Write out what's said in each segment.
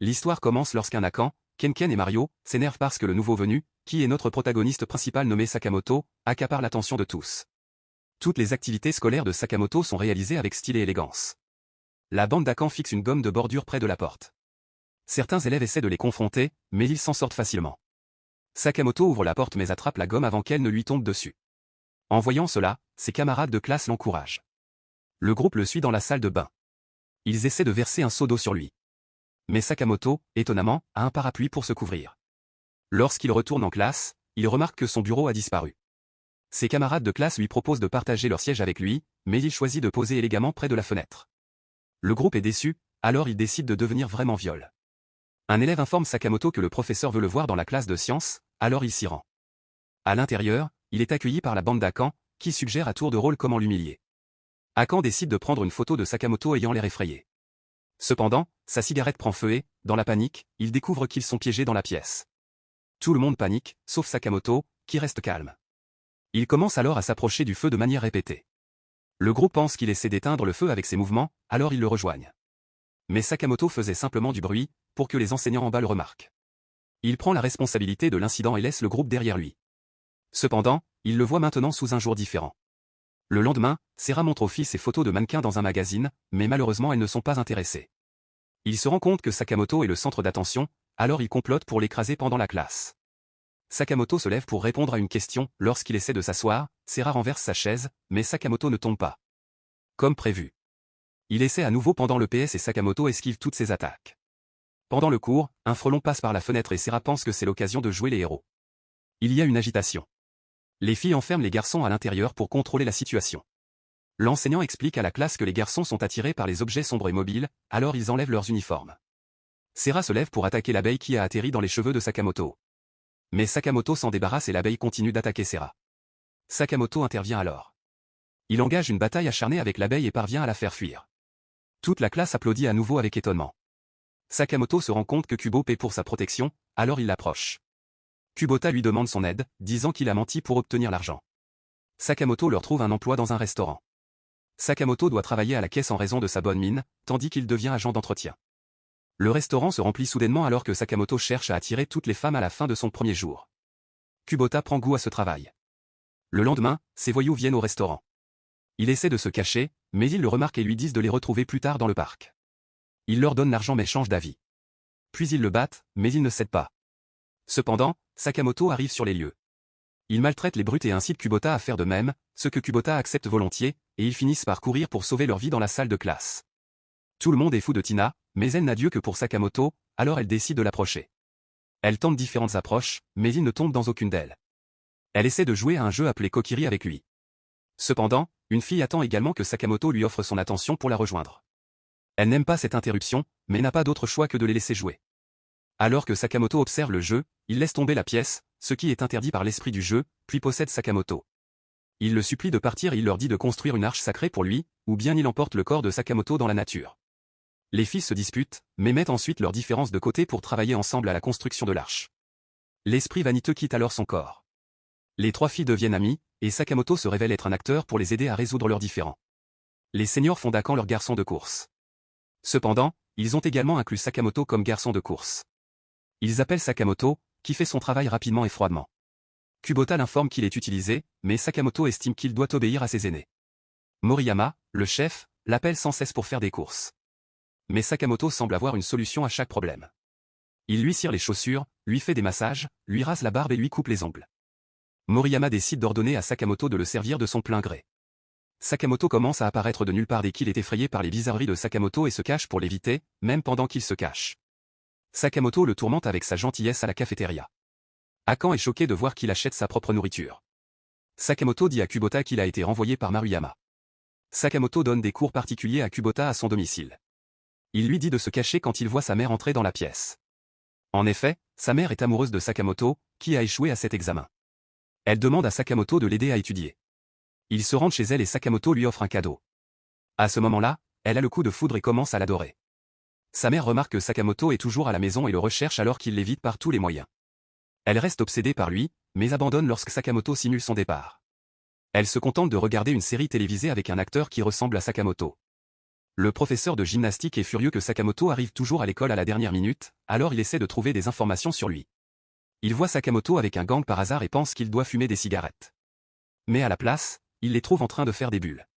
L'histoire commence lorsqu'un Akan, Ken et Mario, s'énervent parce que le nouveau venu, qui est notre protagoniste principal nommé Sakamoto, accapare l'attention de tous. Toutes les activités scolaires de Sakamoto sont réalisées avec style et élégance. La bande d'Akan fixe une gomme de bordure près de la porte. Certains élèves essaient de les confronter, mais ils s'en sortent facilement. Sakamoto ouvre la porte mais attrape la gomme avant qu'elle ne lui tombe dessus. En voyant cela, ses camarades de classe l'encouragent. Le groupe le suit dans la salle de bain. Ils essaient de verser un seau d'eau sur lui. Mais Sakamoto, étonnamment, a un parapluie pour se couvrir. Lorsqu'il retourne en classe, il remarque que son bureau a disparu. Ses camarades de classe lui proposent de partager leur siège avec lui, mais il choisit de poser élégamment près de la fenêtre. Le groupe est déçu, alors il décide de devenir vraiment viol. Un élève informe Sakamoto que le professeur veut le voir dans la classe de sciences, alors il s'y rend. À l'intérieur, il est accueilli par la bande d'Akan, qui suggère à tour de rôle comment l'humilier. Akan décide de prendre une photo de Sakamoto ayant l'air effrayé. Cependant, sa cigarette prend feu et, dans la panique, il découvre qu'ils sont piégés dans la pièce. Tout le monde panique, sauf Sakamoto, qui reste calme. Il commence alors à s'approcher du feu de manière répétée. Le groupe pense qu'il essaie d'éteindre le feu avec ses mouvements, alors ils le rejoignent. Mais Sakamoto faisait simplement du bruit, pour que les enseignants en bas le remarquent. Il prend la responsabilité de l'incident et laisse le groupe derrière lui. Cependant, il le voit maintenant sous un jour différent. Le lendemain, Sera montre au fils ses photos de mannequins dans un magazine, mais malheureusement elles ne sont pas intéressées. Il se rend compte que Sakamoto est le centre d'attention, alors il complote pour l'écraser pendant la classe. Sakamoto se lève pour répondre à une question, lorsqu'il essaie de s'asseoir, Sera renverse sa chaise, mais Sakamoto ne tombe pas. Comme prévu. Il essaie à nouveau pendant le PS et Sakamoto esquive toutes ses attaques. Pendant le cours, un frelon passe par la fenêtre et Sera pense que c'est l'occasion de jouer les héros. Il y a une agitation. Les filles enferment les garçons à l'intérieur pour contrôler la situation. L'enseignant explique à la classe que les garçons sont attirés par les objets sombres et mobiles, alors ils enlèvent leurs uniformes. Sera se lève pour attaquer l'abeille qui a atterri dans les cheveux de Sakamoto. Mais Sakamoto s'en débarrasse et l'abeille continue d'attaquer Sera. Sakamoto intervient alors. Il engage une bataille acharnée avec l'abeille et parvient à la faire fuir. Toute la classe applaudit à nouveau avec étonnement. Sakamoto se rend compte que Kubo paie pour sa protection, alors il l'approche. Kubota lui demande son aide, disant qu'il a menti pour obtenir l'argent. Sakamoto leur trouve un emploi dans un restaurant. Sakamoto doit travailler à la caisse en raison de sa bonne mine, tandis qu'il devient agent d'entretien. Le restaurant se remplit soudainement alors que Sakamoto cherche à attirer toutes les femmes à la fin de son premier jour. Kubota prend goût à ce travail. Le lendemain, ses voyous viennent au restaurant. Il essaie de se cacher, mais ils le remarquent et lui disent de les retrouver plus tard dans le parc. Il leur donne l'argent mais change d'avis. Puis ils le battent, mais il ne cède pas. Cependant, Sakamoto arrive sur les lieux. Il maltraite les brutes et incite Kubota à faire de même, ce que Kubota accepte volontiers, et ils finissent par courir pour sauver leur vie dans la salle de classe. Tout le monde est fou de Tina, mais elle n'a Dieu que pour Sakamoto, alors elle décide de l'approcher. Elle tente différentes approches, mais il ne tombe dans aucune d'elles. Elle essaie de jouer à un jeu appelé Kokiri avec lui. Cependant, une fille attend également que Sakamoto lui offre son attention pour la rejoindre. Elle n'aime pas cette interruption, mais n'a pas d'autre choix que de les laisser jouer. Alors que Sakamoto observe le jeu, il laisse tomber la pièce, ce qui est interdit par l'esprit du jeu, puis possède Sakamoto. Il le supplie de partir et il leur dit de construire une arche sacrée pour lui, ou bien il emporte le corps de Sakamoto dans la nature. Les filles se disputent, mais mettent ensuite leurs différences de côté pour travailler ensemble à la construction de l'arche. L'esprit vaniteux quitte alors son corps. Les trois filles deviennent amies, et Sakamoto se révèle être un acteur pour les aider à résoudre leurs différends. Les seniors font d'Akan leur garçon de course. Cependant, ils ont également inclus Sakamoto comme garçon de course. Ils appellent Sakamoto, qui fait son travail rapidement et froidement. Kubota l'informe qu'il est utilisé, mais Sakamoto estime qu'il doit obéir à ses aînés. Moriyama, le chef, l'appelle sans cesse pour faire des courses. Mais Sakamoto semble avoir une solution à chaque problème. Il lui cire les chaussures, lui fait des massages, lui rase la barbe et lui coupe les ongles. Moriyama décide d'ordonner à Sakamoto de le servir de son plein gré. Sakamoto commence à apparaître de nulle part dès qu'il est effrayé par les bizarreries de Sakamoto et se cache pour l'éviter, même pendant qu'il se cache. Sakamoto le tourmente avec sa gentillesse à la cafétéria. Akan est choqué de voir qu'il achète sa propre nourriture. Sakamoto dit à Kubota qu'il a été renvoyé par Maruyama. Sakamoto donne des cours particuliers à Kubota à son domicile. Il lui dit de se cacher quand il voit sa mère entrer dans la pièce. En effet, sa mère est amoureuse de Sakamoto, qui a échoué à cet examen. Elle demande à Sakamoto de l'aider à étudier. Il se rend chez elle et Sakamoto lui offre un cadeau. À ce moment-là, elle a le coup de foudre et commence à l'adorer. Sa mère remarque que Sakamoto est toujours à la maison et le recherche alors qu'il l'évite par tous les moyens. Elle reste obsédée par lui, mais abandonne lorsque Sakamoto simule son départ. Elle se contente de regarder une série télévisée avec un acteur qui ressemble à Sakamoto. Le professeur de gymnastique est furieux que Sakamoto arrive toujours à l'école à la dernière minute, alors il essaie de trouver des informations sur lui. Il voit Sakamoto avec un gang par hasard et pense qu'il doit fumer des cigarettes. Mais à la place, il les trouve en train de faire des bulles.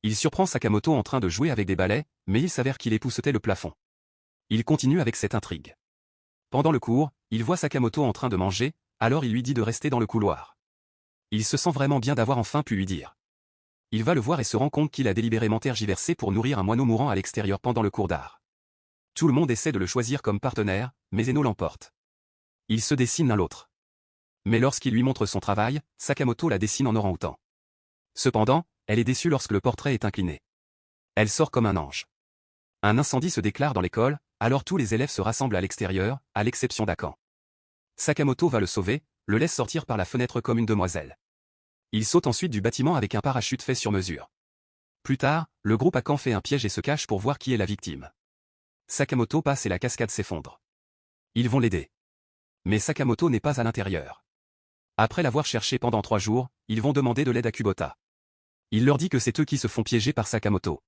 Il surprend Sakamoto en train de jouer avec des balais, mais il s'avère qu'il époussetait le plafond. Il continue avec cette intrigue. Pendant le cours, il voit Sakamoto en train de manger, alors il lui dit de rester dans le couloir. Il se sent vraiment bien d'avoir enfin pu lui dire. Il va le voir et se rend compte qu'il a délibérément tergiversé pour nourrir un moineau mourant à l'extérieur pendant le cours d'art. Tout le monde essaie de le choisir comme partenaire, mais Eno l'emporte. Ils se dessinent l'un l'autre. Mais lorsqu'il lui montre son travail, Sakamoto la dessine en orang-outan. Cependant, elle est déçue lorsque le portrait est incliné. Elle sort comme un ange. Un incendie se déclare dans l'école, alors tous les élèves se rassemblent à l'extérieur, à l'exception d'Akan. Sakamoto va le sauver, le laisse sortir par la fenêtre comme une demoiselle. Il saute ensuite du bâtiment avec un parachute fait sur mesure. Plus tard, le groupe Akan fait un piège et se cache pour voir qui est la victime. Sakamoto passe et la cascade s'effondre. Ils vont l'aider. Mais Sakamoto n'est pas à l'intérieur. Après l'avoir cherché pendant 3 jours, ils vont demander de l'aide à Kubota. Il leur dit que c'est eux qui se font piéger par Sakamoto.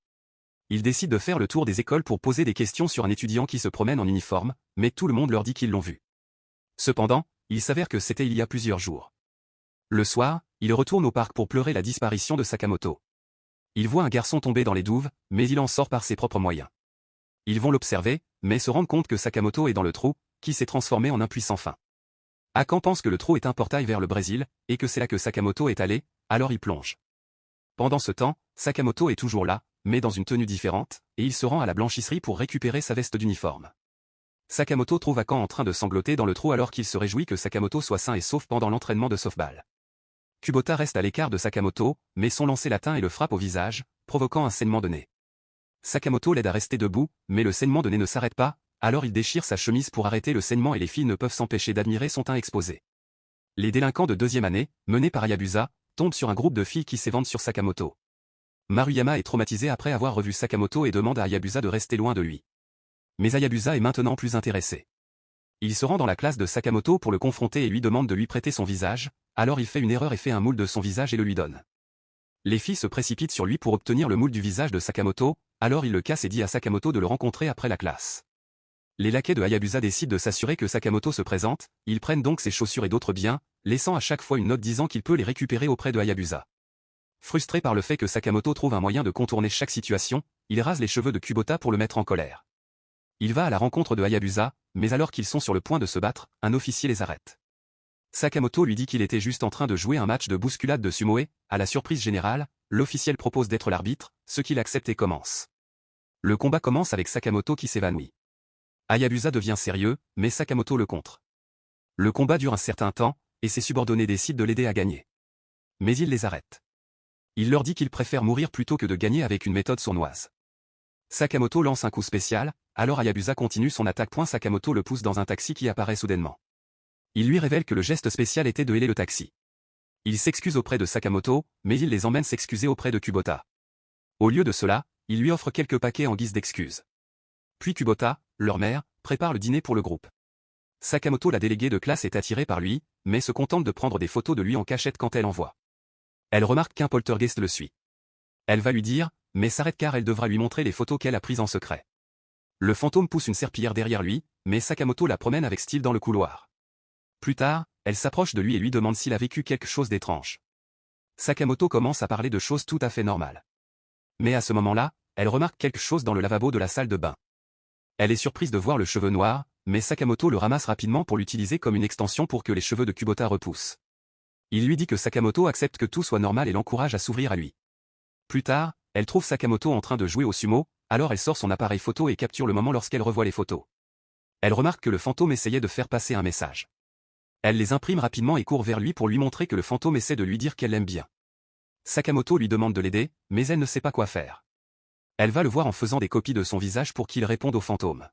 Ils décident de faire le tour des écoles pour poser des questions sur un étudiant qui se promène en uniforme, mais tout le monde leur dit qu'ils l'ont vu. Cependant, il s'avère que c'était il y a plusieurs jours. Le soir, il retourne au parc pour pleurer la disparition de Sakamoto. Il voit un garçon tomber dans les douves, mais il en sort par ses propres moyens. Ils vont l'observer, mais se rendent compte que Sakamoto est dans le trou, qui s'est transformé en un puits sans fin. Akan pense que le trou est un portail vers le Brésil, et que c'est là que Sakamoto est allé, alors il plonge. Pendant ce temps, Sakamoto est toujours là, mais dans une tenue différente, et il se rend à la blanchisserie pour récupérer sa veste d'uniforme. Sakamoto trouve Akan en train de sangloter dans le trou alors qu'il se réjouit que Sakamoto soit sain et sauf pendant l'entraînement de softball. Kubota reste à l'écart de Sakamoto, mais son lancer l'atteint et le frappe au visage, provoquant un saignement de nez. Sakamoto l'aide à rester debout, mais le saignement de nez ne s'arrête pas, alors il déchire sa chemise pour arrêter le saignement et les filles ne peuvent s'empêcher d'admirer son teint exposé. Les délinquants de 2e année, menés par Hayabusa, tombent sur un groupe de filles qui s'éventent sur Sakamoto. Maruyama est traumatisé après avoir revu Sakamoto et demande à Hayabusa de rester loin de lui. Mais Hayabusa est maintenant plus intéressé. Il se rend dans la classe de Sakamoto pour le confronter et lui demande de lui prêter son visage, alors il fait une erreur et fait un moule de son visage et le lui donne. Les filles se précipitent sur lui pour obtenir le moule du visage de Sakamoto, alors il le casse et dit à Sakamoto de le rencontrer après la classe. Les laquais de Hayabusa décident de s'assurer que Sakamoto se présente, ils prennent donc ses chaussures et d'autres biens, laissant à chaque fois une note disant qu'il peut les récupérer auprès de Hayabusa. Frustré par le fait que Sakamoto trouve un moyen de contourner chaque situation, il rase les cheveux de Kubota pour le mettre en colère. Il va à la rencontre de Hayabusa, mais alors qu'ils sont sur le point de se battre, un officier les arrête. Sakamoto lui dit qu'il était juste en train de jouer un match de bousculade de sumoe, à la surprise générale, l'officiel propose d'être l'arbitre, ce qu'il accepte et commence. Le combat commence avec Sakamoto qui s'évanouit. Hayabusa devient sérieux, mais Sakamoto le contre. Le combat dure un certain temps, et ses subordonnés décident de l'aider à gagner. Mais il les arrête. Il leur dit qu'il préfère mourir plutôt que de gagner avec une méthode sournoise. Sakamoto lance un coup spécial, alors Hayabusa continue son attaque. Sakamoto le pousse dans un taxi qui apparaît soudainement. Il lui révèle que le geste spécial était de héler le taxi. Il s'excuse auprès de Sakamoto, mais il les emmène s'excuser auprès de Kubota. Au lieu de cela, il lui offre quelques paquets en guise d'excuse. Puis Kubota, leur mère, prépare le dîner pour le groupe. Sakamoto, la déléguée de classe, est attirée par lui, mais se contente de prendre des photos de lui en cachette quand elle en voit. Elle remarque qu'un poltergeist le suit. Elle va lui dire, mais s'arrête car elle devra lui montrer les photos qu'elle a prises en secret. Le fantôme pousse une serpillière derrière lui, mais Sakamoto la promène avec style dans le couloir. Plus tard, elle s'approche de lui et lui demande s'il a vécu quelque chose d'étrange. Sakamoto commence à parler de choses tout à fait normales. Mais à ce moment-là, elle remarque quelque chose dans le lavabo de la salle de bain. Elle est surprise de voir le cheveu noir, mais Sakamoto le ramasse rapidement pour l'utiliser comme une extension pour que les cheveux de Kubota repoussent. Il lui dit que Sakamoto accepte que tout soit normal et l'encourage à s'ouvrir à lui. Plus tard, elle trouve Sakamoto en train de jouer au sumo, alors elle sort son appareil photo et capture le moment lorsqu'elle revoit les photos. Elle remarque que le fantôme essayait de faire passer un message. Elle les imprime rapidement et court vers lui pour lui montrer que le fantôme essaie de lui dire qu'elle l'aime bien. Sakamoto lui demande de l'aider, mais elle ne sait pas quoi faire. Elle va le voir en faisant des copies de son visage pour qu'il réponde au fantôme.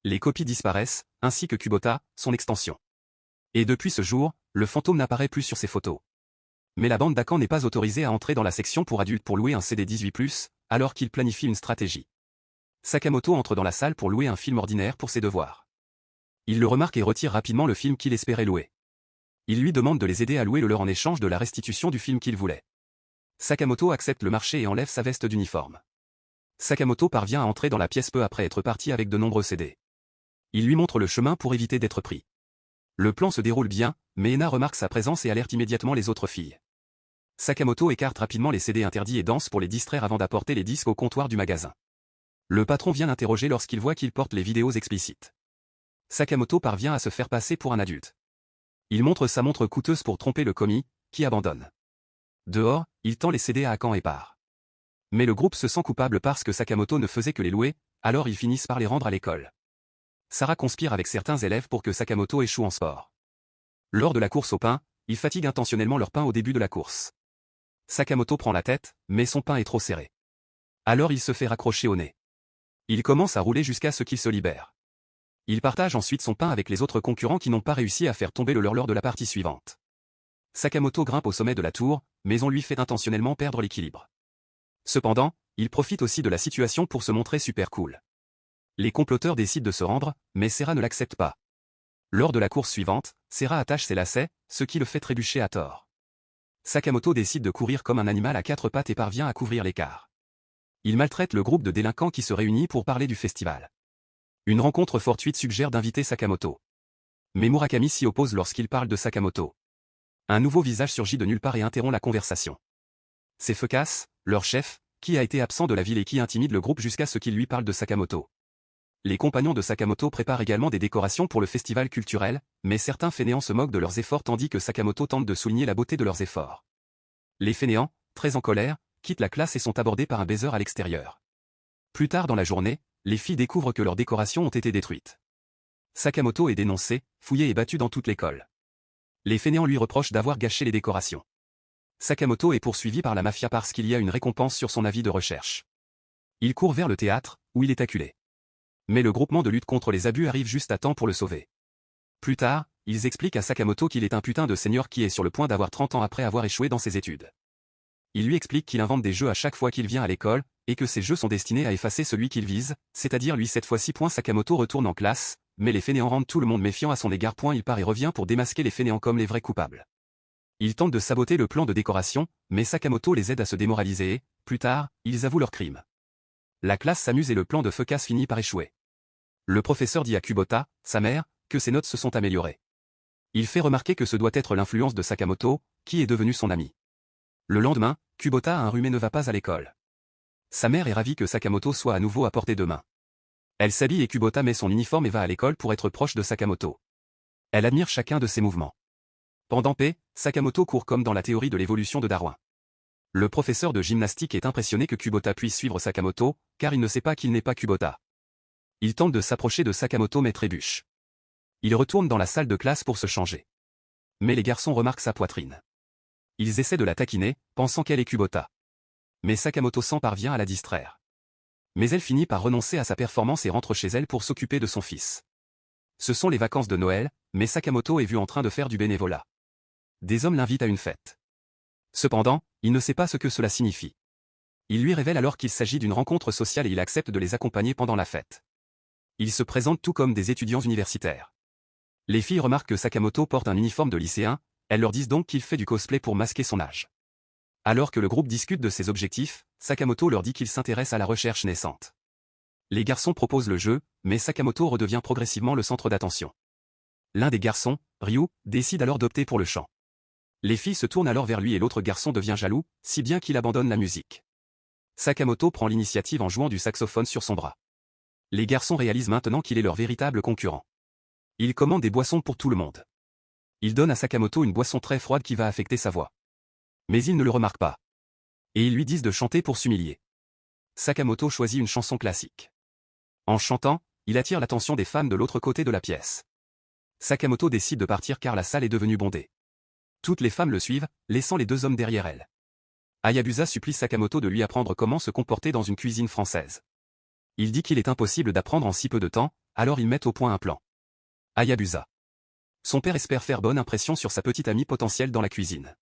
Les copies disparaissent, ainsi que Kubota, son extension. Et depuis ce jour, le fantôme n'apparaît plus sur ses photos. Mais la bande d'Akan n'est pas autorisée à entrer dans la section pour adultes pour louer un CD 18+, alors qu'il planifie une stratégie. Sakamoto entre dans la salle pour louer un film ordinaire pour ses devoirs. Il le remarque et retire rapidement le film qu'il espérait louer. Il lui demande de les aider à louer le leur en échange de la restitution du film qu'il voulait. Sakamoto accepte le marché et enlève sa veste d'uniforme. Sakamoto parvient à entrer dans la pièce peu après être parti avec de nombreux CD. Il lui montre le chemin pour éviter d'être pris. Le plan se déroule bien, mais Ena remarque sa présence et alerte immédiatement les autres filles. Sakamoto écarte rapidement les CD interdits et danse pour les distraire avant d'apporter les disques au comptoir du magasin. Le patron vient l'interroger lorsqu'il voit qu'il porte les vidéos explicites. Sakamoto parvient à se faire passer pour un adulte. Il montre sa montre coûteuse pour tromper le commis, qui abandonne. Dehors, il tend les CD à Akan et part. Mais le groupe se sent coupable parce que Sakamoto ne faisait que les louer, alors ils finissent par les rendre à l'école. Sarah conspire avec certains élèves pour que Sakamoto échoue en sport. Lors de la course au pain, il fatigue intentionnellement leur pain au début de la course. Sakamoto prend la tête, mais son pain est trop serré. Alors il se fait raccrocher au nez. Il commence à rouler jusqu'à ce qu'il se libère. Il partage ensuite son pain avec les autres concurrents qui n'ont pas réussi à faire tomber le leur lors de la partie suivante. Sakamoto grimpe au sommet de la tour, mais on lui fait intentionnellement perdre l'équilibre. Cependant, il profite aussi de la situation pour se montrer super cool. Les comploteurs décident de se rendre, mais Sera ne l'accepte pas. Lors de la course suivante, Sera attache ses lacets, ce qui le fait trébucher à tort. Sakamoto décide de courir comme un animal à quatre pattes et parvient à couvrir l'écart. Il maltraite le groupe de délinquants qui se réunit pour parler du festival. Une rencontre fortuite suggère d'inviter Sakamoto. Mais Murakami s'y oppose lorsqu'il parle de Sakamoto. Un nouveau visage surgit de nulle part et interrompt la conversation. C'est Fukas, leur chef, qui a été absent de la ville et qui intimide le groupe jusqu'à ce qu'il lui parle de Sakamoto. Les compagnons de Sakamoto préparent également des décorations pour le festival culturel, mais certains fainéants se moquent de leurs efforts tandis que Sakamoto tente de souligner la beauté de leurs efforts. Les fainéants, très en colère, quittent la classe et sont abordés par un baiser à l'extérieur. Plus tard dans la journée, les filles découvrent que leurs décorations ont été détruites. Sakamoto est dénoncé, fouillé et battu dans toute l'école. Les fainéants lui reprochent d'avoir gâché les décorations. Sakamoto est poursuivi par la mafia parce qu'il y a une récompense sur son avis de recherche. Il court vers le théâtre, où il est acculé. Mais le groupement de lutte contre les abus arrive juste à temps pour le sauver. Plus tard, ils expliquent à Sakamoto qu'il est un putain de senior qui est sur le point d'avoir 30 ans après avoir échoué dans ses études. Il lui explique qu'il invente des jeux à chaque fois qu'il vient à l'école, et que ces jeux sont destinés à effacer celui qu'il vise, c'est-à-dire lui cette fois-ci. Sakamoto retourne en classe, mais les fainéants rendent tout le monde méfiant à son égard. Il part et revient pour démasquer les fainéants comme les vrais coupables. Il tente de saboter le plan de décoration, mais Sakamoto les aide à se démoraliser et, plus tard, ils avouent leur crime. La classe s'amuse et le plan de Fukas finit par échouer. Le professeur dit à Kubota, sa mère, que ses notes se sont améliorées. Il fait remarquer que ce doit être l'influence de Sakamoto, qui est devenu son ami. Le lendemain, Kubota a un rhume et ne va pas à l'école. Sa mère est ravie que Sakamoto soit à nouveau à portée de main. Elle s'habille et Kubota met son uniforme et va à l'école pour être proche de Sakamoto. Elle admire chacun de ses mouvements. Pendant P, Sakamoto court comme dans la théorie de l'évolution de Darwin. Le professeur de gymnastique est impressionné que Kubota puisse suivre Sakamoto, car il ne sait pas qu'il n'est pas Kubota. Il tente de s'approcher de Sakamoto mais trébuche. Il retourne dans la salle de classe pour se changer. Mais les garçons remarquent sa poitrine. Ils essaient de la taquiner, pensant qu'elle est Kubota. Mais Sakamoto s'en parvient à la distraire. Mais elle finit par renoncer à sa performance et rentre chez elle pour s'occuper de son fils. Ce sont les vacances de Noël, mais Sakamoto est vu en train de faire du bénévolat. Des hommes l'invitent à une fête. Cependant, il ne sait pas ce que cela signifie. Il lui révèle alors qu'il s'agit d'une rencontre sociale et il accepte de les accompagner pendant la fête. Ils se présentent tout comme des étudiants universitaires. Les filles remarquent que Sakamoto porte un uniforme de lycéen, elles leur disent donc qu'il fait du cosplay pour masquer son âge. Alors que le groupe discute de ses objectifs, Sakamoto leur dit qu'il s'intéresse à la recherche naissante. Les garçons proposent le jeu, mais Sakamoto redevient progressivement le centre d'attention. L'un des garçons, Ryu, décide alors d'opter pour le chant. Les filles se tournent alors vers lui et l'autre garçon devient jaloux, si bien qu'il abandonne la musique. Sakamoto prend l'initiative en jouant du saxophone sur son bras. Les garçons réalisent maintenant qu'il est leur véritable concurrent. Il commande des boissons pour tout le monde. Il donne à Sakamoto une boisson très froide qui va affecter sa voix. Mais ils ne le remarquent pas. Et ils lui disent de chanter pour s'humilier. Sakamoto choisit une chanson classique. En chantant, il attire l'attention des femmes de l'autre côté de la pièce. Sakamoto décide de partir car la salle est devenue bondée. Toutes les femmes le suivent, laissant les deux hommes derrière elle. Hayabusa supplie Sakamoto de lui apprendre comment se comporter dans une cuisine française. Il dit qu'il est impossible d'apprendre en si peu de temps, alors ils mettent au point un plan. Hayabusa. Son père espère faire bonne impression sur sa petite amie potentielle dans la cuisine.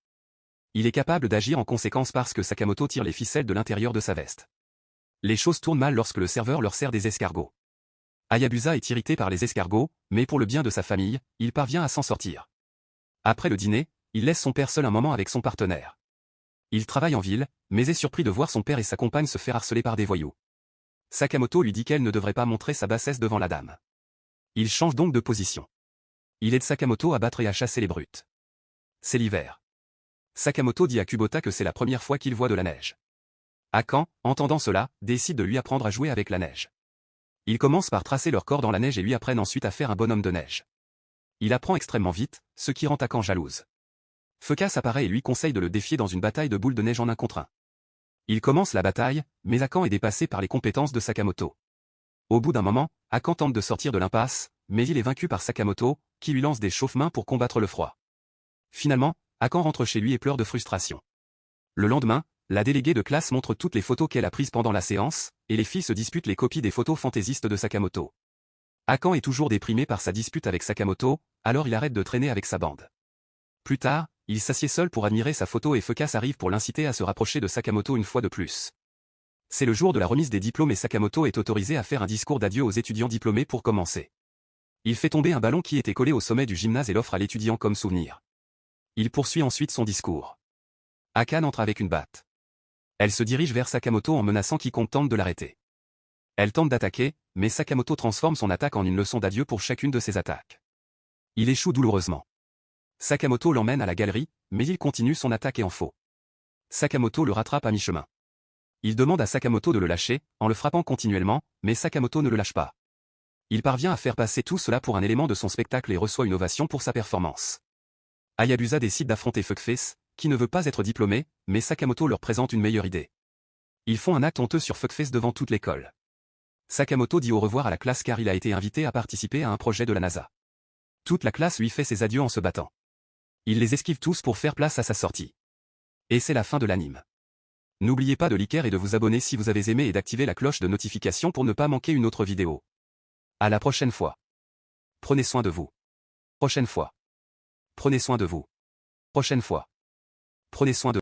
Il est capable d'agir en conséquence parce que Sakamoto tire les ficelles de l'intérieur de sa veste. Les choses tournent mal lorsque le serveur leur sert des escargots. Hayabusa est irrité par les escargots, mais pour le bien de sa famille, il parvient à s'en sortir. Après le dîner, il laisse son père seul un moment avec son partenaire. Il travaille en ville, mais est surpris de voir son père et sa compagne se faire harceler par des voyous. Sakamoto lui dit qu'elle ne devrait pas montrer sa bassesse devant la dame. Il change donc de position. Il aide Sakamoto à battre et à chasser les brutes. C'est l'hiver. Sakamoto dit à Kubota que c'est la première fois qu'il voit de la neige. Akan, entendant cela, décide de lui apprendre à jouer avec la neige. Ils commencent par tracer leur corps dans la neige et lui apprennent ensuite à faire un bonhomme de neige. Il apprend extrêmement vite, ce qui rend Akan jalouse. Phocas apparaît et lui conseille de le défier dans une bataille de boules de neige en 1 contre 1. Il commence la bataille, mais Akan est dépassé par les compétences de Sakamoto. Au bout d'un moment, Akan tente de sortir de l'impasse, mais il est vaincu par Sakamoto, qui lui lance des chauffe-mains pour combattre le froid. Finalement, Akan rentre chez lui et pleure de frustration. Le lendemain, la déléguée de classe montre toutes les photos qu'elle a prises pendant la séance, et les filles se disputent les copies des photos fantaisistes de Sakamoto. Akan est toujours déprimé par sa dispute avec Sakamoto, alors il arrête de traîner avec sa bande. Plus tard, il s'assied seul pour admirer sa photo et Phocas arrive pour l'inciter à se rapprocher de Sakamoto une fois de plus. C'est le jour de la remise des diplômes et Sakamoto est autorisé à faire un discours d'adieu aux étudiants diplômés pour commencer. Il fait tomber un ballon qui était collé au sommet du gymnase et l'offre à l'étudiant comme souvenir. Il poursuit ensuite son discours. Akan entre avec une batte. Elle se dirige vers Sakamoto en menaçant quiconque tente de l'arrêter. Elle tente d'attaquer, mais Sakamoto transforme son attaque en une leçon d'adieu pour chacune de ses attaques. Il échoue douloureusement. Sakamoto l'emmène à la galerie, mais il continue son attaque et en faux. Sakamoto le rattrape à mi-chemin. Il demande à Sakamoto de le lâcher, en le frappant continuellement, mais Sakamoto ne le lâche pas. Il parvient à faire passer tout cela pour un élément de son spectacle et reçoit une ovation pour sa performance. Hayabusa décide d'affronter Fuckface, qui ne veut pas être diplômé, mais Sakamoto leur présente une meilleure idée. Ils font un acte honteux sur Fuckface devant toute l'école. Sakamoto dit au revoir à la classe car il a été invité à participer à un projet de la NASA. Toute la classe lui fait ses adieux en se battant. Il les esquive tous pour faire place à sa sortie. Et c'est la fin de l'anime. N'oubliez pas de liker et de vous abonner si vous avez aimé et d'activer la cloche de notification pour ne pas manquer une autre vidéo. À la prochaine fois. Prenez soin de vous. Prochaine fois. Prenez soin de vous. Prochaine fois. Prenez soin de